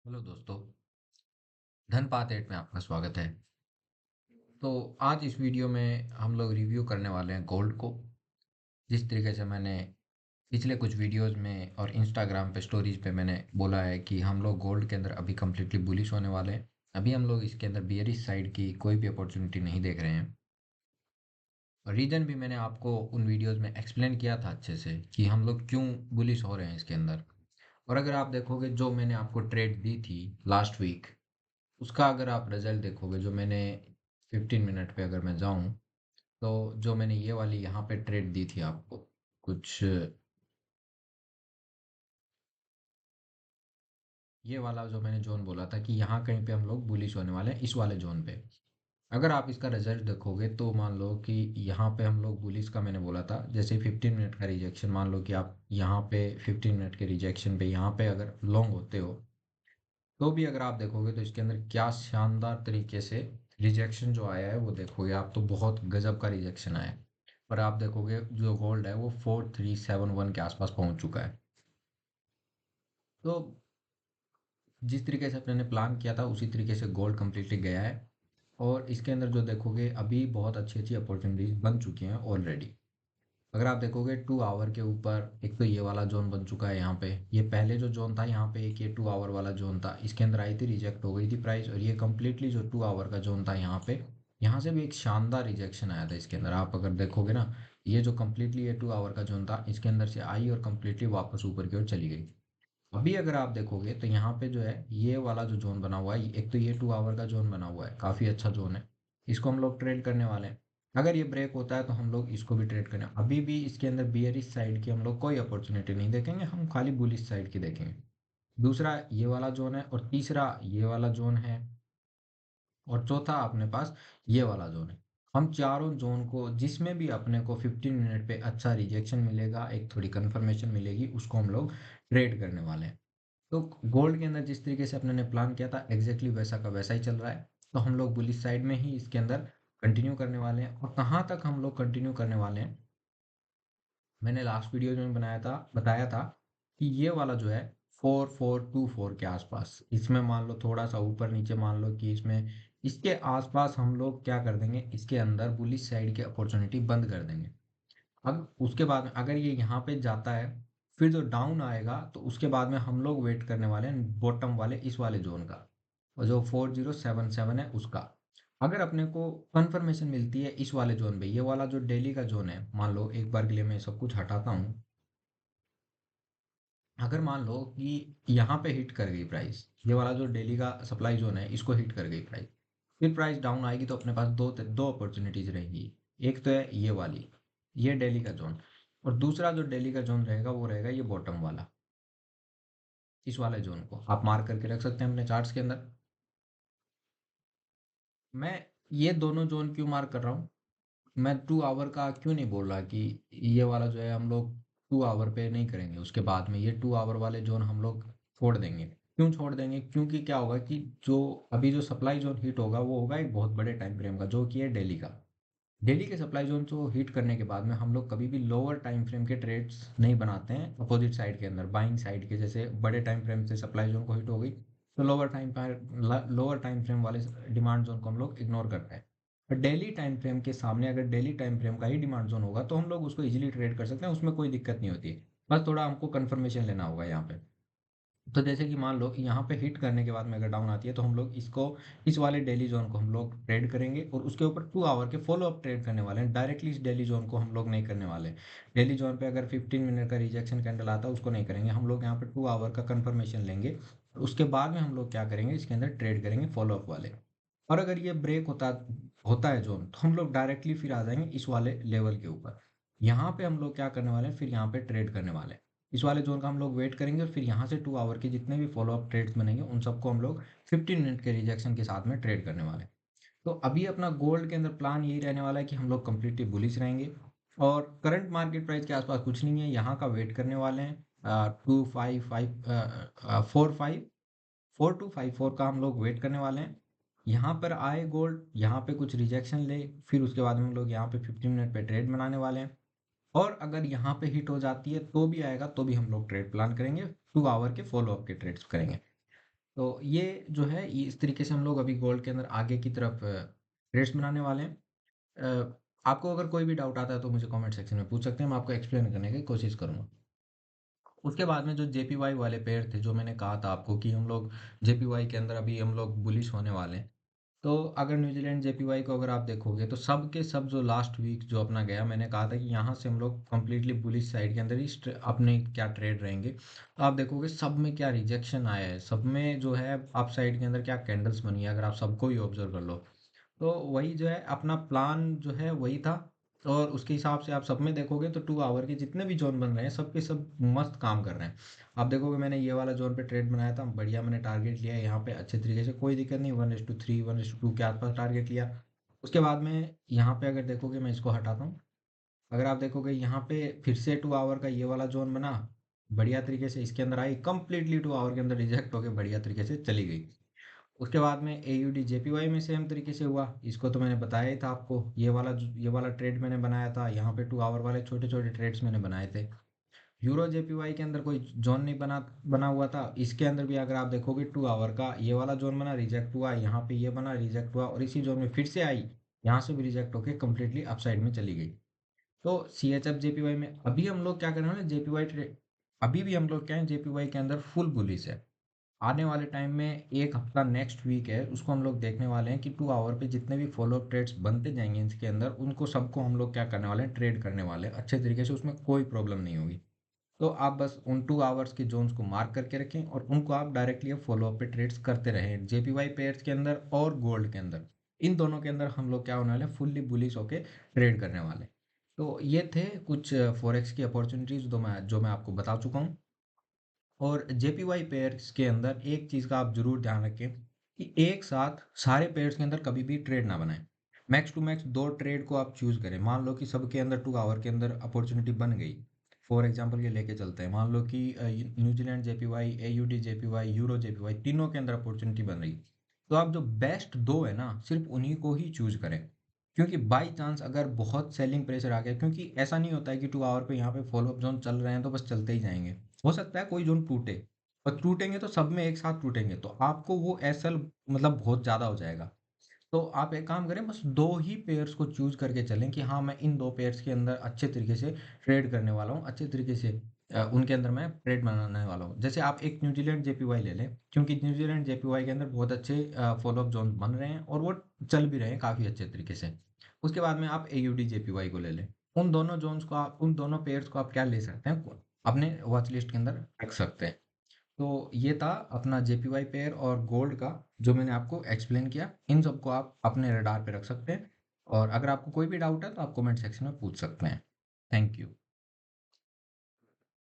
Hello दोस्तों। धनपात 8 में आपका स्वागत है। तो आज इस वीडियो में हम लोग रिव्यू करने वाले हैं गोल्ड को। जिस तरीके से मैंने पिछले कुछ वीडियोस में और इंस्टाग्राम पे स्टोरीज पे मैंने बोला है कि हम लोग गोल्ड के अंदर अभी कम्प्लीटली बुलिश होने वाले हैं। अभी हम लोग इसके अंदर बियरिश साइड की कोई भी अपॉर्चुनिटी नहीं देख रहे हैं। और रीज़न भी मैंने आपको उन वीडियोस में एक्सप्लेन किया था अच्छे से कि हम लोग क्यों बुलिश हो रहे हैं इसके अंदर। और अगर आप देखोगे जो मैंने आपको ट्रेड दी थी लास्ट वीक, उसका अगर आप रिजल्ट देखोगे, जो मैंने 15 मिनट पे अगर मैं जाऊं, तो जो मैंने ये वाली यहाँ पे ट्रेड दी थी आपको, कुछ ये वाला जो मैंने जोन बोला था कि यहाँ कहीं पे हम लोग बुलिश होने वाले हैं, इस वाले जोन पे अगर आप इसका रिजल्ट देखोगे तो मान लो कि यहाँ पे हम लोग बुलिश का मैंने बोला था। जैसे 15 मिनट का रिजेक्शन, मान लो कि आप यहाँ पे 15 मिनट के रिजेक्शन पे यहाँ पे अगर लॉन्ग होते हो, तो भी अगर आप देखोगे तो इसके अंदर क्या शानदार तरीके से रिजेक्शन जो आया है वो देखोगे आप, तो बहुत गजब का रिजेक्शन आया है। और आप देखोगे जो गोल्ड है वो 4371 के आसपास पहुंच चुका है। तो जिस तरीके से अपने ने प्लान किया था उसी तरीके से गोल्ड कम्प्लीटली गया है। और इसके अंदर जो देखोगे अभी बहुत अच्छी अच्छी अपॉर्चुनिटीज बन चुकी हैं ऑलरेडी। अगर आप देखोगे 2 आवर के ऊपर एक तो ये वाला जोन बन चुका है यहाँ पे। ये पहले जो जोन था यहाँ पे, एक ये 2 आवर वाला जोन था, इसके अंदर आई थी, रिजेक्ट हो गई थी प्राइस। और ये कम्प्लीटली जो 2 आवर का जोन था यहाँ पे, यहाँ से भी एक शानदार रिजेक्शन आया था इसके अंदर। आप अगर देखोगे ना, ये जो कम्प्लीटली ये 2 आवर का जोन था, इसके अंदर से आई और कम्प्लीटली वापस ऊपर की ओर चली गई। अभी अगर आप देखोगे तो यहाँ पे जो है ये वाला जो जोन बना हुआ है, एक तो ये 2 आवर का जोन बना हुआ है, काफ़ी अच्छा जोन है। इसको हम लोग ट्रेड करने वाले हैं। अगर ये ब्रेक होता है तो हम लोग इसको भी ट्रेड करें। अभी भी इसके अंदर बियरिश साइड की हम लोग कोई अपॉर्चुनिटी नहीं देखेंगे, हम खाली बुलिश साइड की देखेंगे। दूसरा ये वाला जोन है, और तीसरा ये वाला जोन है, और चौथा अपने पास ये वाला जोन है। हम चारों जोन को, जिसमें भी अपने को 15 मिनट पे अच्छा रिजेक्शन मिलेगा, एक थोड़ी कंफर्मेशन मिलेगी, उसको हम लोग ट्रेड करने वाले हैं। तो गोल्ड के अंदर जिस तरीके से अपने ने प्लान किया था एग्जैक्टली वैसा का वैसा ही चल रहा है। तो हम लोग बुलिश साइड में ही इसके अंदर कंटिन्यू करने वाले हैं। और कहाँ तक हम लोग कंटिन्यू करने वाले हैं, मैंने लास्ट वीडियो में बताया था कि ये वाला जो है 4424 के आसपास, इसमें मान लो थोड़ा सा ऊपर नीचे, मान लो कि इसमें इसके आसपास हम लोग क्या कर देंगे, इसके अंदर बुलिश साइड की अपॉर्चुनिटी बंद कर देंगे। अब उसके बाद में अगर ये यहाँ पे जाता है, फिर जो डाउन आएगा तो उसके बाद में हम लोग वेट करने वाले हैं बॉटम वाले इस वाले जोन का, और जो 4077 है उसका। अगर अपने को कंफर्मेशन मिलती है इस वाले जोन पे, ये वाला जो डेली का जोन है, मान लो एक बार के लिए मैं सब कुछ हटाता हूँ, अगर मान लो कि यहाँ पे हिट कर गई प्राइस, ये वाला जो डेली का सप्लाई जोन है इसको हिट कर गई प्राइस, फिर प्राइस डाउन आएगी तो अपने पास दो दो अपॉर्चुनिटीज रहेगी। एक तो है ये वाली, ये डेली का जोन, और दूसरा जो डेली का जोन रहेगा वो रहेगा ये बॉटम वाला, इस वाले जोन को आप मार्क करके रख सकते हैं अपने चार्ट्स के अंदर। मैं ये दोनों जोन क्यों मार्क कर रहा हूँ, मैं 2 आवर का क्यों नहीं बोल रहा कि ये वाला जो है हम लोग 2 आवर पे नहीं करेंगे, उसके बाद में ये 2 आवर वाले जोन हम लोग छोड़ देंगे। क्यों छोड़ देंगे, क्योंकि क्या होगा कि जो अभी जो सप्लाई जोन हिट होगा वो होगा एक बहुत बड़े टाइम फ्रेम का, जो कि है डेली का। डेली के सप्लाई जोन को हिट करने के बाद में हम लोग कभी भी लोअर टाइम फ्रेम के ट्रेड्स नहीं बनाते हैं अपोजिट साइड के अंदर, बाइंग साइड के। जैसे बड़े टाइम फ्रेम से सप्लाई जोन को हिट हो गई तो लोअर टाइम फ्रेम वाले डिमांड जोन को हम लोग इग्नोर करते हैं। और डेली टाइम फ्रेम के सामने अगर डेली टाइम फ्रेम का ही डिमांड जोन होगा तो हम लोग उसको इजीली ट्रेड कर सकते हैं, उसमें कोई दिक्कत नहीं होती है। बस थोड़ा हमको कंफर्मेशन लेना होगा यहाँ पे। तो जैसे कि मान लो यहाँ पे हिट करने के बाद में अगर डाउन आती है तो हम लोग इसको, इस वाले डेली जोन को हम लोग ट्रेड करेंगे, और उसके ऊपर 2 आवर के फॉलो अप ट्रेड करने वाले हैं। डायरेक्टली इस डेली जोन को हम लोग नहीं करने वाले। डेली जोन पे अगर 15 मिनट का रिजेक्शन कैंडल आता है उसको नहीं करेंगे, हम लोग यहाँ पे 2 आवर का कंफर्मेशन लेंगे। उसके बाद में हम लोग क्या करेंगे, इसके अंदर ट्रेड करेंगे फॉलो अप वाले। और अगर ये ब्रेक होता होता है जोन, तो हम लोग डायरेक्टली फिर आ जाएंगे इस वाले लेवल के ऊपर। यहाँ पे हम लोग क्या करने वाले हैं, फिर यहाँ पे ट्रेड करने वाले हैं। इस वाले जोन का हम लोग वेट करेंगे, और फिर यहाँ से 2 आवर के जितने भी फॉलो अप ट्रेड्स बनेंगे उन सबको हम लोग 15 मिनट के रिजेक्शन के साथ में ट्रेड करने वाले हैं। तो अभी अपना गोल्ड के अंदर प्लान यही रहने वाला है कि हम लोग कंप्लीटली बुलिश रहेंगे। और करंट मार्केट प्राइस के आसपास कुछ नहीं है, यहाँ का वेट करने वाले हैं। 4254 का हम लोग वेट करने वाले हैं। यहाँ पर आए गोल्ड, यहाँ पे कुछ रिजेक्शन ले, फिर उसके बाद में हम लोग यहाँ पे 15 मिनट पे ट्रेड बनाने वाले हैं। और अगर यहाँ पे हिट हो जाती है तो भी आएगा, तो भी हम लोग ट्रेड प्लान करेंगे, 2 आवर के फॉलो अप के ट्रेड्स करेंगे। तो ये जो है ये इस तरीके से हम लोग अभी गोल्ड के अंदर आगे की तरफ ट्रेड्स बनाने वाले हैं। आपको अगर कोई भी डाउट आता है तो मुझे कमेंट सेक्शन में पूछ सकते हैं, मैं आपको एक्सप्लेन करने की कोशिश करूँगा। उसके बाद में जो जेपीवाई वाले पेयर थे, जो मैंने कहा था आपको कि हम लोग जेपीवाई के अंदर अभी हम लोग बुलिश होने वाले हैं। तो अगर न्यूजीलैंड जेपीवाई को अगर आप देखोगे तो सब के सब जो लास्ट वीक जो अपना गया, मैंने कहा था कि यहाँ से हम लोग कंप्लीटली बुलिश साइड के अंदर ही अपने क्या ट्रेड रहेंगे। तो आप देखोगे सब में क्या रिजेक्शन आया है, सब में जो है अप साइड के अंदर क्या कैंडल्स बनी है, अगर आप सबको ही ऑब्जर्व कर लो। तो वही जो है अपना प्लान जो है वही था। और उसके हिसाब से आप सब में देखोगे तो 2 आवर के जितने भी जोन बन रहे हैं सब के सब मस्त काम कर रहे हैं। आप देखोगे मैंने ये वाला जोन पे ट्रेड बनाया था, बढ़िया मैंने टारगेट लिया है यहाँ पे अच्छे तरीके से, कोई दिक्कत नहीं, 1:3 1:2 के आसपास टारगेट लिया। उसके बाद में यहाँ पे अगर देखोगे, मैं इसको हटाता हूँ, अगर आप देखोगे यहाँ पे फिर से 2 आवर का ये वाला जोन बना, बढ़िया तरीके से इसके अंदर आई, कंप्लीटली 2 आवर के अंदर रिजेक्ट होकर बढ़िया तरीके से चली गई। उसके बाद में AUD JPY में सेम तरीके से हुआ, इसको तो मैंने बताया ही था आपको, ये वाला ट्रेड मैंने बनाया था, यहाँ पे 2 आवर वाले छोटे छोटे ट्रेड्स मैंने बनाए थे। यूरो JPY के अंदर कोई जोन नहीं बना बना हुआ था, इसके अंदर भी अगर आप देखोगे 2 आवर का ये वाला जोन बना, रिजेक्ट हुआ, यहाँ पे ये बना, रिजेक्ट हुआ, और इसी जोन में फिर से आई, यहाँ से भी रिजेक्ट होके कंप्लीटली अपसाइड में चली गई। तो CHF JPY में अभी हम लोग क्या कर रहे हैं ना, JPY ट्रेड, अभी भी हम लोग क्या है JPY के अंदर फुल बुलिश है। आने वाले टाइम में एक हफ्ता नेक्स्ट वीक है, उसको हम लोग देखने वाले हैं कि 2 आवर पे जितने भी फॉलो अप ट्रेड्स बनते जाएंगे इसके अंदर, उनको सबको हम लोग क्या करने वाले हैं, ट्रेड करने वाले हैं अच्छे तरीके से, उसमें कोई प्रॉब्लम नहीं होगी। तो आप बस उन 2 आवर्स के जोन्स को मार्क करके रखें और उनको आप डायरेक्टली फॉलो अप पे ट्रेड्स करते रहें, JPY पेयर्स के अंदर और गोल्ड के अंदर, इन दोनों के अंदर हम लोग क्या होने वाले हैं, फुल्ली बुलिश होके ट्रेड करने वाले हैं। तो ये थे कुछ फॉरेक्स की अपॉर्चुनिटीज जो मैं आपको बता चुका हूँ। और JPY पेयर्स के अंदर एक चीज़ का आप जरूर ध्यान रखें कि एक साथ सारे पेयर्स के अंदर कभी भी ट्रेड ना बनाएं। मैक्स टू मैक्स 2 ट्रेड को आप चूज करें। मान लो कि सबके अंदर 2 आवर के अंदर अपॉर्चुनिटी बन गई, फॉर एग्जांपल ये लेके चलते हैं, मान लो कि New Zealand JPY, AUD JPY, euro JPY तीनों के अंदर अपॉर्चुनिटी बन रही, तो आप जो बेस्ट दो है ना सिर्फ उन्हीं को ही चूज करें। क्योंकि बाई चांस अगर बहुत सेलिंग प्रेशर आ गया, क्योंकि ऐसा नहीं होता है कि 2 आवर पे यहाँ पे फॉलो अप जोन चल रहे हैं तो बस चलते ही जाएंगे, हो सकता है कोई जोन टूटे, और टूटेंगे तो सब में एक साथ टूटेंगे, तो आपको वो एसएल मतलब बहुत ज़्यादा हो जाएगा। तो आप एक काम करें, बस 2 ही पेयर्स को चूज़ करके चलें कि हाँ, मैं इन 2 पेयर्स के अंदर अच्छे तरीके से ट्रेड करने वाला हूँ, अच्छे तरीके से उनके अंदर मैं ट्रेड बनाने वाला हूँ। जैसे आप एक न्यूज़ीलैंड JPY ले लें, क्योंकि न्यूज़ीलैंड JPY के अंदर बहुत अच्छे फ़ॉलो अप ज़ोन बन रहे हैं और वो चल भी रहे हैं काफ़ी अच्छे तरीके से। उसके बाद में आप AUD JPY को ले लें। उन दोनों पेयर्स को आप क्या ले सकते हैं, अपने वॉच लिस्ट के अंदर रख सकते हैं। तो ये था अपना JPY पेयर और गोल्ड का, जो मैंने आपको एक्सप्लेन किया। इन सबको आप अपने रडार पे रख सकते हैं, और अगर आपको कोई भी डाउट है तो आप कमेंट सेक्शन में पूछ सकते हैं। Thank you.